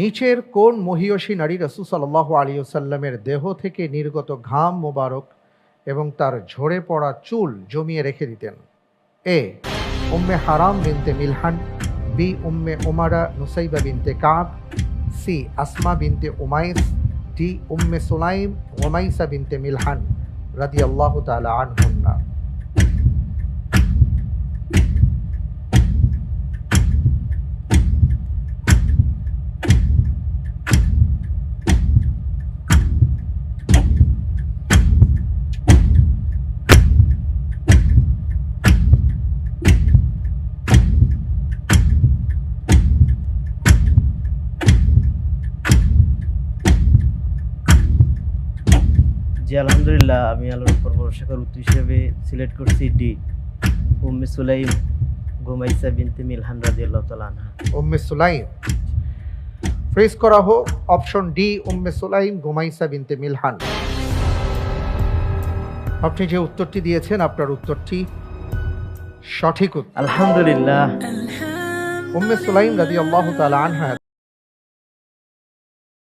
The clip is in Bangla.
নিচের কোন মহিয়সী নারী রাসূল সাল্লাল্লাহু আলাইহি ওয়াসাল্লামের দেহ থেকে নির্গত ঘাম মোবারক এবং তার ঝরে পড়া চুল জমিয়ে রেখে দিতেন? এ উম্মে হারাম বিনতে মিলহান, বি উম্মে উমারা নুসাইবা বিনতে কাব, সি আসমা বিনতে উমাইস, ডি উম্মে সুলাইম ওমাইসা বিনতে মিলহান রাদিয়াল্লাহু তাআলা আনহুন্না। জি আলহামদুলিল্লাহ, আমি আল্লাহর উপর ভরসা করে উত্তর হিসেবে সিলেক্ট করছি ডি, উম্মে সুলাইম গুমাইসা বিনতে মিলহান রাদিয়াল্লাহু তাআলা আনহা। উম্মে সুলাইম ফ্রেজ করা হোক অপশন ডি উম্মে সুলাইম গুমাইসা বিনতে মিলহান। আপনি যে উত্তরটি দিয়েছেন আপনার উত্তরটি সঠিক উত্তর। আলহামদুলিল্লাহ। উম্মে সুলাইম রাদিয়াল্লাহু তাআলা আনহা